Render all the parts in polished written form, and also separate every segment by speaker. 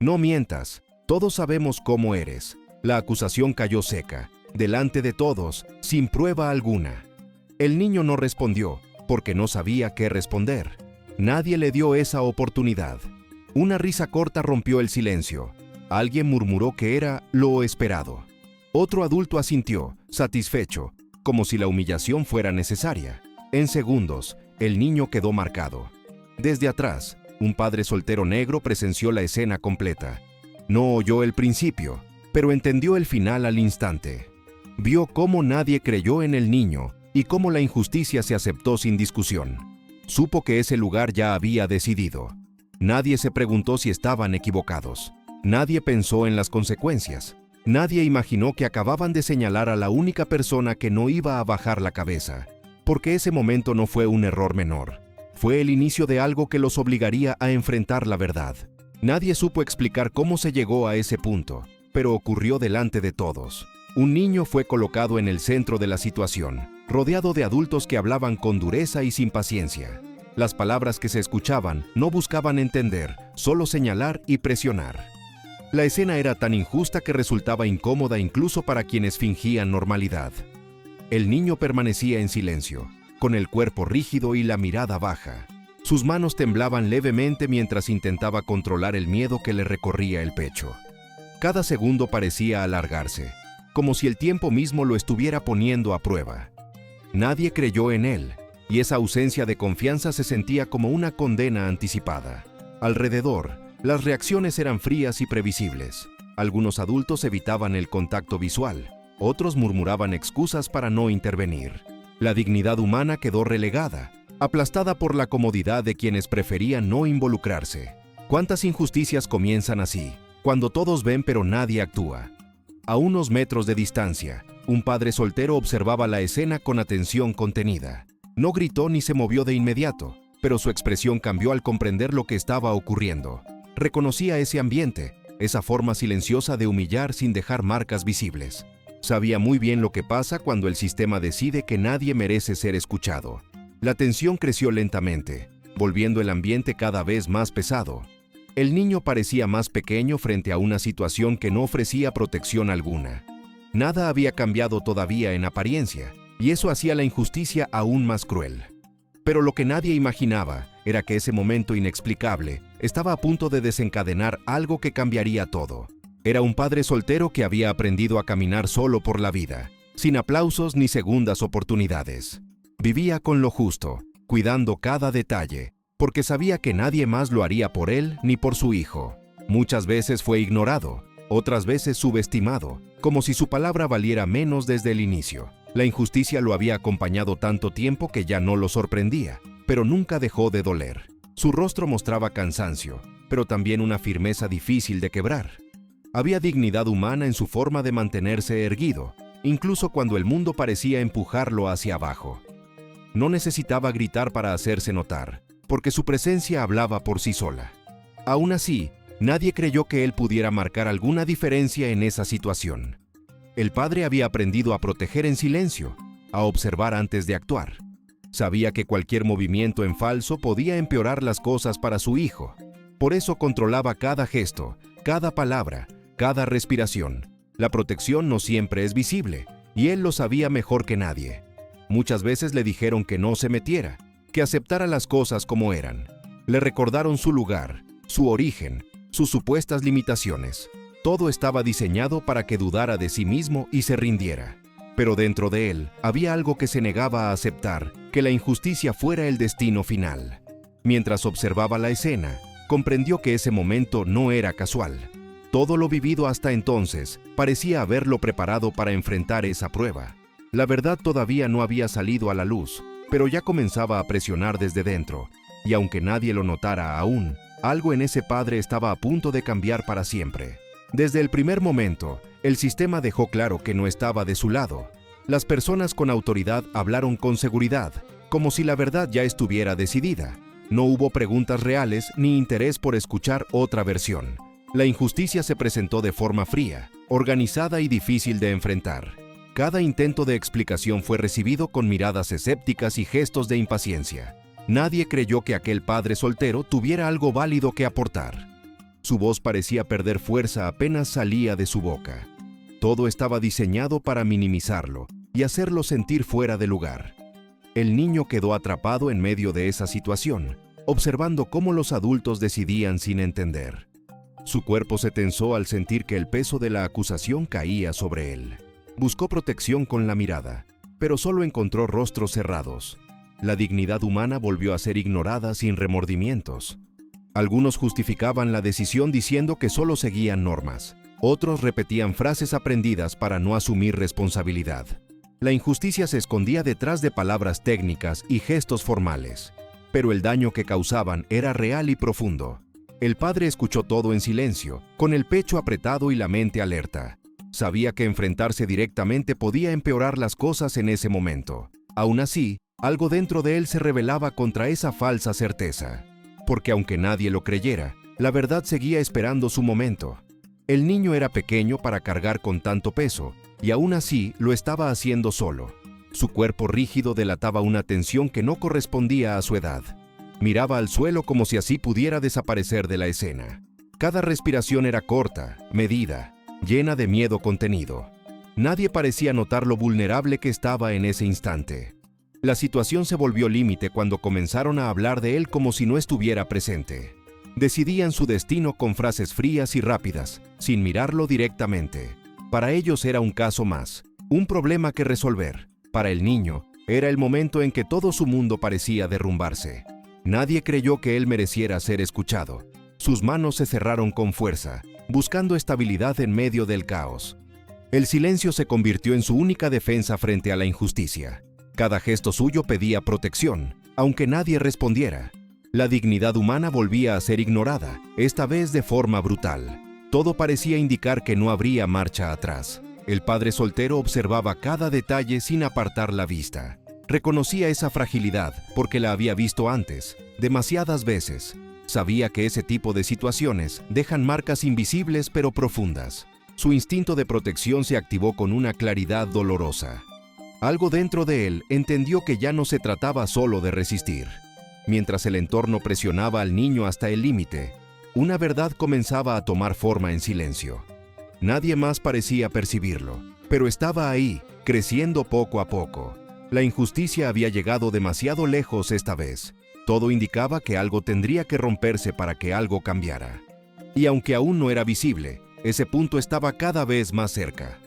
Speaker 1: No mientas, todos sabemos cómo eres. La acusación cayó seca, delante de todos, sin prueba alguna. El niño no respondió, porque no sabía qué responder. Nadie le dio esa oportunidad. Una risa corta rompió el silencio. Alguien murmuró que era lo esperado. Otro adulto asintió, satisfecho, como si la humillación fuera necesaria. En segundos, el niño quedó marcado. Desde atrás, un padre soltero negro presenció la escena completa. No oyó el principio, pero entendió el final al instante. Vio cómo nadie creyó en el niño y cómo la injusticia se aceptó sin discusión. Supo que ese lugar ya había decidido. Nadie se preguntó si estaban equivocados. Nadie pensó en las consecuencias. Nadie imaginó que acababan de señalar a la única persona que no iba a bajar la cabeza, porque ese momento no fue un error menor. Fue el inicio de algo que los obligaría a enfrentar la verdad. Nadie supo explicar cómo se llegó a ese punto, pero ocurrió delante de todos. Un niño fue colocado en el centro de la situación, rodeado de adultos que hablaban con dureza y sin paciencia. Las palabras que se escuchaban no buscaban entender, solo señalar y presionar. La escena era tan injusta que resultaba incómoda incluso para quienes fingían normalidad. El niño permanecía en silencio, con el cuerpo rígido y la mirada baja. Sus manos temblaban levemente mientras intentaba controlar el miedo que le recorría el pecho. Cada segundo parecía alargarse, como si el tiempo mismo lo estuviera poniendo a prueba. Nadie creyó en él, y esa ausencia de confianza se sentía como una condena anticipada. Alrededor, las reacciones eran frías y previsibles. Algunos adultos evitaban el contacto visual, otros murmuraban excusas para no intervenir. La dignidad humana quedó relegada, aplastada por la comodidad de quienes preferían no involucrarse. ¿Cuántas injusticias comienzan así, cuando todos ven pero nadie actúa? A unos metros de distancia, un padre soltero observaba la escena con atención contenida. No gritó ni se movió de inmediato, pero su expresión cambió al comprender lo que estaba ocurriendo. Reconocía ese ambiente, esa forma silenciosa de humillar sin dejar marcas visibles. Sabía muy bien lo que pasa cuando el sistema decide que nadie merece ser escuchado. La tensión creció lentamente, volviendo el ambiente cada vez más pesado. El niño parecía más pequeño frente a una situación que no ofrecía protección alguna. Nada había cambiado todavía en apariencia, y eso hacía la injusticia aún más cruel. Pero lo que nadie imaginaba era que ese momento inexplicable estaba a punto de desencadenar algo que cambiaría todo. Era un padre soltero que había aprendido a caminar solo por la vida, sin aplausos ni segundas oportunidades. Vivía con lo justo, cuidando cada detalle, porque sabía que nadie más lo haría por él ni por su hijo. Muchas veces fue ignorado, otras veces subestimado, como si su palabra valiera menos desde el inicio. La injusticia lo había acompañado tanto tiempo que ya no lo sorprendía, pero nunca dejó de doler. Su rostro mostraba cansancio, pero también una firmeza difícil de quebrar. Había dignidad humana en su forma de mantenerse erguido, incluso cuando el mundo parecía empujarlo hacia abajo. No necesitaba gritar para hacerse notar, porque su presencia hablaba por sí sola. Aún así, nadie creyó que él pudiera marcar alguna diferencia en esa situación. El padre había aprendido a proteger en silencio, a observar antes de actuar. Sabía que cualquier movimiento en falso podía empeorar las cosas para su hijo. Por eso controlaba cada gesto, cada palabra, cada respiración. La protección no siempre es visible, y él lo sabía mejor que nadie. Muchas veces le dijeron que no se metiera, que aceptara las cosas como eran. Le recordaron su lugar, su origen, sus supuestas limitaciones. Todo estaba diseñado para que dudara de sí mismo y se rindiera. Pero dentro de él había algo que se negaba a aceptar, que la injusticia fuera el destino final. Mientras observaba la escena, comprendió que ese momento no era casual. Todo lo vivido hasta entonces parecía haberlo preparado para enfrentar esa prueba. La verdad todavía no había salido a la luz, pero ya comenzaba a presionar desde dentro, y aunque nadie lo notara aún, algo en ese padre estaba a punto de cambiar para siempre. Desde el primer momento, el sistema dejó claro que no estaba de su lado. Las personas con autoridad hablaron con seguridad, como si la verdad ya estuviera decidida. No hubo preguntas reales ni interés por escuchar otra versión. La injusticia se presentó de forma fría, organizada y difícil de enfrentar. Cada intento de explicación fue recibido con miradas escépticas y gestos de impaciencia. Nadie creyó que aquel padre soltero tuviera algo válido que aportar. Su voz parecía perder fuerza apenas salía de su boca. Todo estaba diseñado para minimizarlo y hacerlo sentir fuera de lugar. El niño quedó atrapado en medio de esa situación, observando cómo los adultos decidían sin entender. Su cuerpo se tensó al sentir que el peso de la acusación caía sobre él. Buscó protección con la mirada, pero solo encontró rostros cerrados. La dignidad humana volvió a ser ignorada sin remordimientos. Algunos justificaban la decisión diciendo que solo seguían normas. Otros repetían frases aprendidas para no asumir responsabilidad. La injusticia se escondía detrás de palabras técnicas y gestos formales, pero el daño que causaban era real y profundo. El padre escuchó todo en silencio, con el pecho apretado y la mente alerta. Sabía que enfrentarse directamente podía empeorar las cosas en ese momento. Aún así, algo dentro de él se rebelaba contra esa falsa certeza. Porque aunque nadie lo creyera, la verdad seguía esperando su momento. El niño era pequeño para cargar con tanto peso, y aún así lo estaba haciendo solo. Su cuerpo rígido delataba una tensión que no correspondía a su edad. Miraba al suelo como si así pudiera desaparecer de la escena. Cada respiración era corta, medida, llena de miedo contenido. Nadie parecía notar lo vulnerable que estaba en ese instante. La situación se volvió límite cuando comenzaron a hablar de él como si no estuviera presente. Decidían su destino con frases frías y rápidas, sin mirarlo directamente. Para ellos era un caso más, un problema que resolver. Para el niño, era el momento en que todo su mundo parecía derrumbarse. Nadie creyó que él mereciera ser escuchado. Sus manos se cerraron con fuerza, buscando estabilidad en medio del caos. El silencio se convirtió en su única defensa frente a la injusticia. Cada gesto suyo pedía protección, aunque nadie respondiera. La dignidad humana volvía a ser ignorada, esta vez de forma brutal. Todo parecía indicar que no habría marcha atrás. El padre soltero observaba cada detalle sin apartar la vista. Reconocía esa fragilidad porque la había visto antes, demasiadas veces. Sabía que ese tipo de situaciones dejan marcas invisibles pero profundas. Su instinto de protección se activó con una claridad dolorosa. Algo dentro de él entendió que ya no se trataba solo de resistir. Mientras el entorno presionaba al niño hasta el límite, una verdad comenzaba a tomar forma en silencio. Nadie más parecía percibirlo, pero estaba ahí, creciendo poco a poco. La injusticia había llegado demasiado lejos esta vez. Todo indicaba que algo tendría que romperse para que algo cambiara. Y aunque aún no era visible, ese punto estaba cada vez más cerca.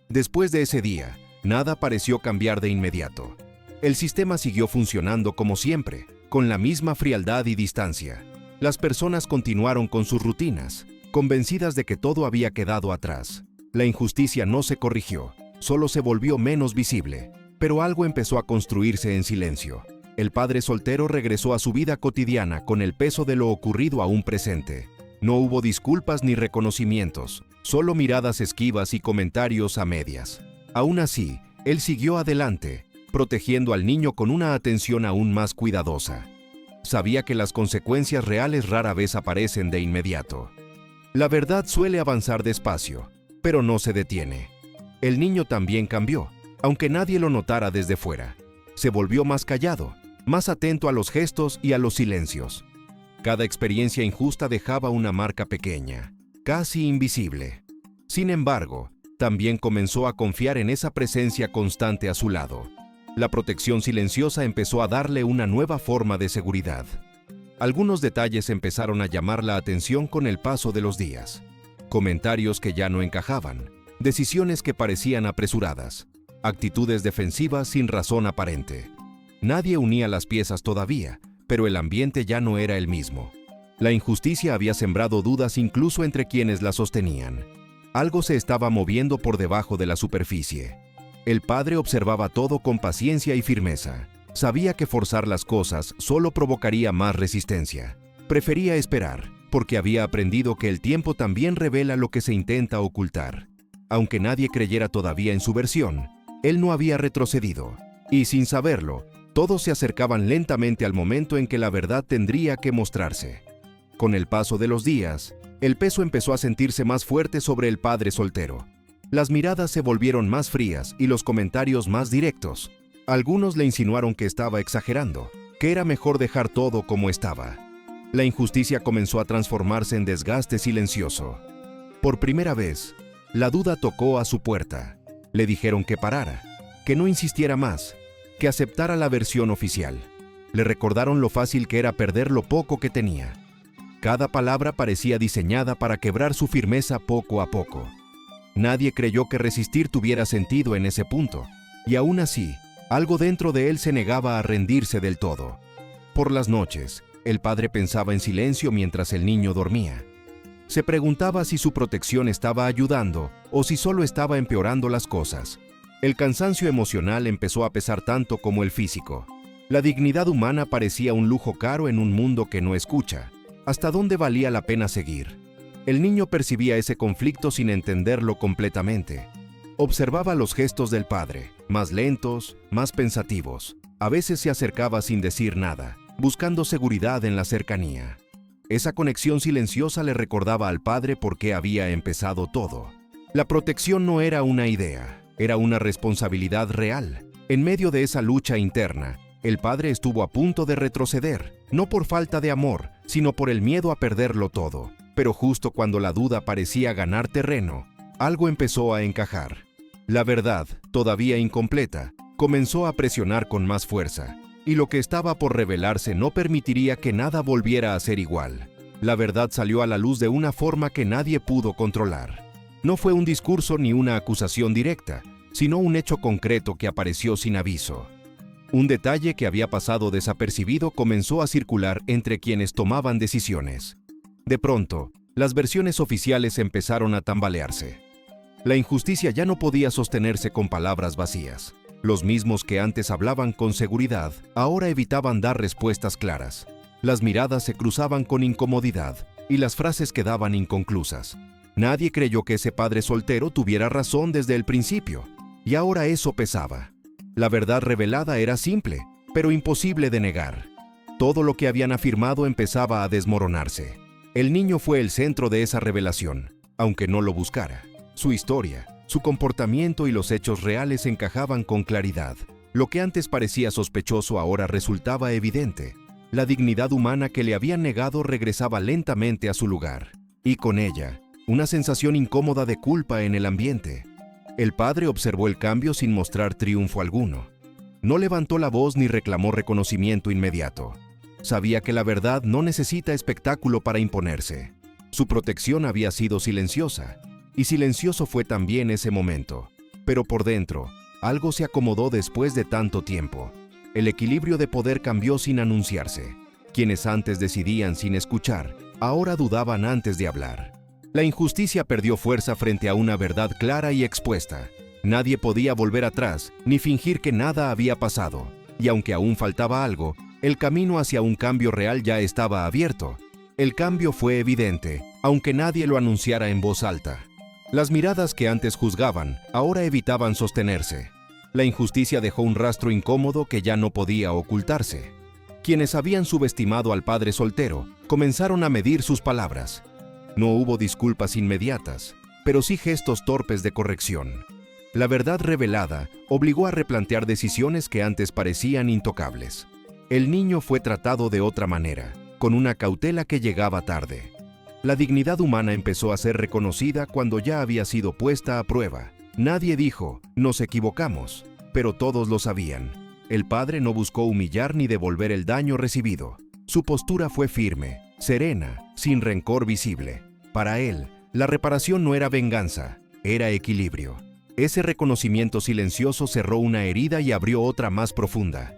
Speaker 1: Después de ese día, nada pareció cambiar de inmediato. El sistema siguió funcionando como siempre, con la misma frialdad y distancia. Las personas continuaron con sus rutinas, convencidas de que todo había quedado atrás. La injusticia no se corrigió, solo se volvió menos visible, pero algo empezó a construirse en silencio. El padre soltero regresó a su vida cotidiana con el peso de lo ocurrido aún presente. No hubo disculpas ni reconocimientos, solo miradas esquivas y comentarios a medias. Aún así, él siguió adelante, protegiendo al niño con una atención aún más cuidadosa. Sabía que las consecuencias reales rara vez aparecen de inmediato. La verdad suele avanzar despacio, pero no se detiene. El niño también cambió, aunque nadie lo notara desde fuera. Se volvió más callado, más atento a los gestos y a los silencios. Cada experiencia injusta dejaba una marca pequeña, casi invisible. Sin embargo, también comenzó a confiar en esa presencia constante a su lado. La protección silenciosa empezó a darle una nueva forma de seguridad. Algunos detalles empezaron a llamar la atención con el paso de los días. Comentarios que ya no encajaban, decisiones que parecían apresuradas, actitudes defensivas sin razón aparente. Nadie unía las piezas todavía, pero el ambiente ya no era el mismo. La injusticia había sembrado dudas incluso entre quienes la sostenían. Algo se estaba moviendo por debajo de la superficie. El padre observaba todo con paciencia y firmeza. Sabía que forzar las cosas solo provocaría más resistencia. Prefería esperar, porque había aprendido que el tiempo también revela lo que se intenta ocultar. Aunque nadie creyera todavía en su versión, él no había retrocedido. Y sin saberlo, todos se acercaban lentamente al momento en que la verdad tendría que mostrarse. Con el paso de los días, el peso empezó a sentirse más fuerte sobre el padre soltero. Las miradas se volvieron más frías y los comentarios más directos. Algunos le insinuaron que estaba exagerando, que era mejor dejar todo como estaba. La injusticia comenzó a transformarse en desgaste silencioso. Por primera vez, la duda tocó a su puerta. Le dijeron que parara, que no insistiera más, que aceptara la versión oficial. Le recordaron lo fácil que era perder lo poco que tenía. Cada palabra parecía diseñada para quebrar su firmeza poco a poco. Nadie creyó que resistir tuviera sentido en ese punto, y aún así, algo dentro de él se negaba a rendirse del todo. Por las noches, el padre pensaba en silencio mientras el niño dormía. Se preguntaba si su protección estaba ayudando o si solo estaba empeorando las cosas. El cansancio emocional empezó a pesar tanto como el físico. La dignidad humana parecía un lujo caro en un mundo que no escucha. ¿Hasta dónde valía la pena seguir? El niño percibía ese conflicto sin entenderlo completamente. Observaba los gestos del padre, más lentos, más pensativos. A veces se acercaba sin decir nada, buscando seguridad en la cercanía. Esa conexión silenciosa le recordaba al padre por qué había empezado todo. La protección no era una idea, era una responsabilidad real. En medio de esa lucha interna, el padre estuvo a punto de retroceder, no por falta de amor, sino por el miedo a perderlo todo. Pero justo cuando la duda parecía ganar terreno, algo empezó a encajar. La verdad, todavía incompleta, comenzó a presionar con más fuerza, y lo que estaba por revelarse no permitiría que nada volviera a ser igual. La verdad salió a la luz de una forma que nadie pudo controlar. No fue un discurso ni una acusación directa, sino un hecho concreto que apareció sin aviso. Un detalle que había pasado desapercibido comenzó a circular entre quienes tomaban decisiones. De pronto, las versiones oficiales empezaron a tambalearse. La injusticia ya no podía sostenerse con palabras vacías. Los mismos que antes hablaban con seguridad, ahora evitaban dar respuestas claras. Las miradas se cruzaban con incomodidad y las frases quedaban inconclusas. Nadie creyó que ese padre soltero tuviera razón desde el principio, y ahora eso pesaba. La verdad revelada era simple, pero imposible de negar. Todo lo que habían afirmado empezaba a desmoronarse. El niño fue el centro de esa revelación, aunque no lo buscara. Su historia, su comportamiento y los hechos reales encajaban con claridad. Lo que antes parecía sospechoso ahora resultaba evidente. La dignidad humana que le habían negado regresaba lentamente a su lugar, y con ella, una sensación incómoda de culpa en el ambiente. El padre observó el cambio sin mostrar triunfo alguno. No levantó la voz ni reclamó reconocimiento inmediato. Sabía que la verdad no necesita espectáculo para imponerse. Su protección había sido silenciosa, y silencioso fue también ese momento. Pero por dentro, algo se acomodó después de tanto tiempo. El equilibrio de poder cambió sin anunciarse. Quienes antes decidían sin escuchar, ahora dudaban antes de hablar. La injusticia perdió fuerza frente a una verdad clara y expuesta. Nadie podía volver atrás, ni fingir que nada había pasado. Y aunque aún faltaba algo, el camino hacia un cambio real ya estaba abierto. El cambio fue evidente, aunque nadie lo anunciara en voz alta. Las miradas que antes juzgaban, ahora evitaban sostenerse. La injusticia dejó un rastro incómodo que ya no podía ocultarse. Quienes habían subestimado al padre soltero, comenzaron a medir sus palabras. No hubo disculpas inmediatas, pero sí gestos torpes de corrección. La verdad revelada obligó a replantear decisiones que antes parecían intocables. El niño fue tratado de otra manera, con una cautela que llegaba tarde. La dignidad humana empezó a ser reconocida cuando ya había sido puesta a prueba. Nadie dijo, nos equivocamos, pero todos lo sabían. El padre no buscó humillar ni devolver el daño recibido. Su postura fue firme, serena, sin rencor visible. Para él, la reparación no era venganza, era equilibrio. Ese reconocimiento silencioso cerró una herida y abrió otra más profunda.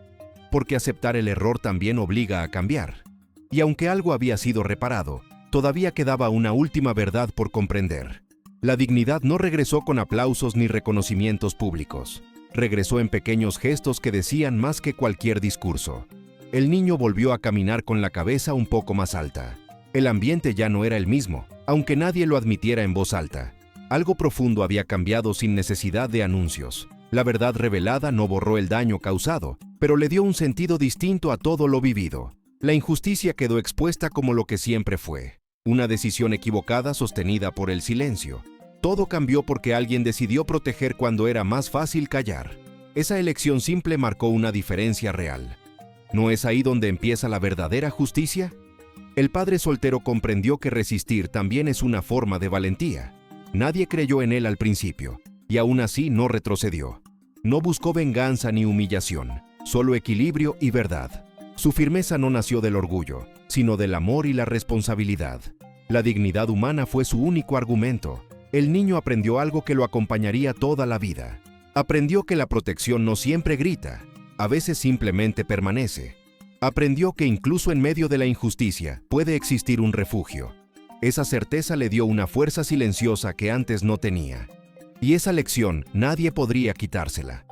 Speaker 1: Porque aceptar el error también obliga a cambiar. Y aunque algo había sido reparado, todavía quedaba una última verdad por comprender. La dignidad no regresó con aplausos ni reconocimientos públicos. Regresó en pequeños gestos que decían más que cualquier discurso. El niño volvió a caminar con la cabeza un poco más alta. El ambiente ya no era el mismo, aunque nadie lo admitiera en voz alta. Algo profundo había cambiado sin necesidad de anuncios. La verdad revelada no borró el daño causado, pero le dio un sentido distinto a todo lo vivido. La injusticia quedó expuesta como lo que siempre fue. Una decisión equivocada sostenida por el silencio. Todo cambió porque alguien decidió proteger cuando era más fácil callar. Esa elección simple marcó una diferencia real. ¿No es ahí donde empieza la verdadera justicia? El padre soltero comprendió que resistir también es una forma de valentía. Nadie creyó en él al principio, y aún así no retrocedió. No buscó venganza ni humillación, solo equilibrio y verdad. Su firmeza no nació del orgullo, sino del amor y la responsabilidad. La dignidad humana fue su único argumento. El niño aprendió algo que lo acompañaría toda la vida. Aprendió que la protección no siempre grita, a veces simplemente permanece. Aprendió que incluso en medio de la injusticia puede existir un refugio. Esa certeza le dio una fuerza silenciosa que antes no tenía. Y esa lección nadie podría quitársela.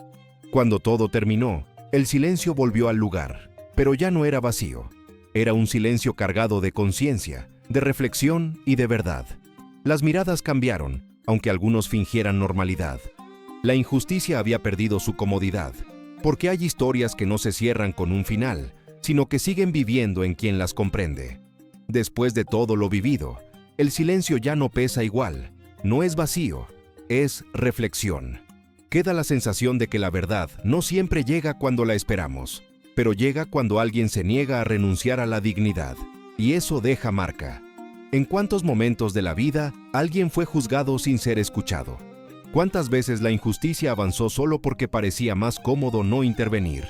Speaker 1: Cuando todo terminó, el silencio volvió al lugar, pero ya no era vacío. Era un silencio cargado de conciencia, de reflexión y de verdad. Las miradas cambiaron, aunque algunos fingieran normalidad. La injusticia había perdido su comodidad, porque hay historias que no se cierran con un final, sino que siguen viviendo en quien las comprende. Después de todo lo vivido, el silencio ya no pesa igual, no es vacío, es reflexión. Queda la sensación de que la verdad no siempre llega cuando la esperamos, pero llega cuando alguien se niega a renunciar a la dignidad, y eso deja marca. ¿En cuántos momentos de la vida alguien fue juzgado sin ser escuchado? ¿Cuántas veces la injusticia avanzó solo porque parecía más cómodo no intervenir?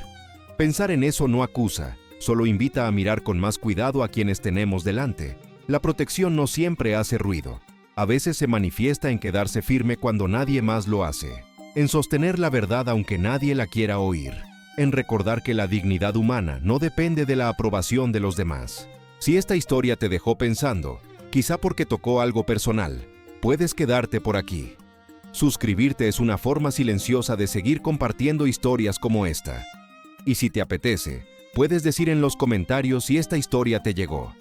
Speaker 1: Pensar en eso no acusa, solo invita a mirar con más cuidado a quienes tenemos delante. La protección no siempre hace ruido. A veces se manifiesta en quedarse firme cuando nadie más lo hace, en sostener la verdad aunque nadie la quiera oír, en recordar que la dignidad humana no depende de la aprobación de los demás. Si esta historia te dejó pensando, quizá porque tocó algo personal, puedes quedarte por aquí. Suscribirte es una forma silenciosa de seguir compartiendo historias como esta. Y si te apetece, puedes decir en los comentarios si esta historia te llegó.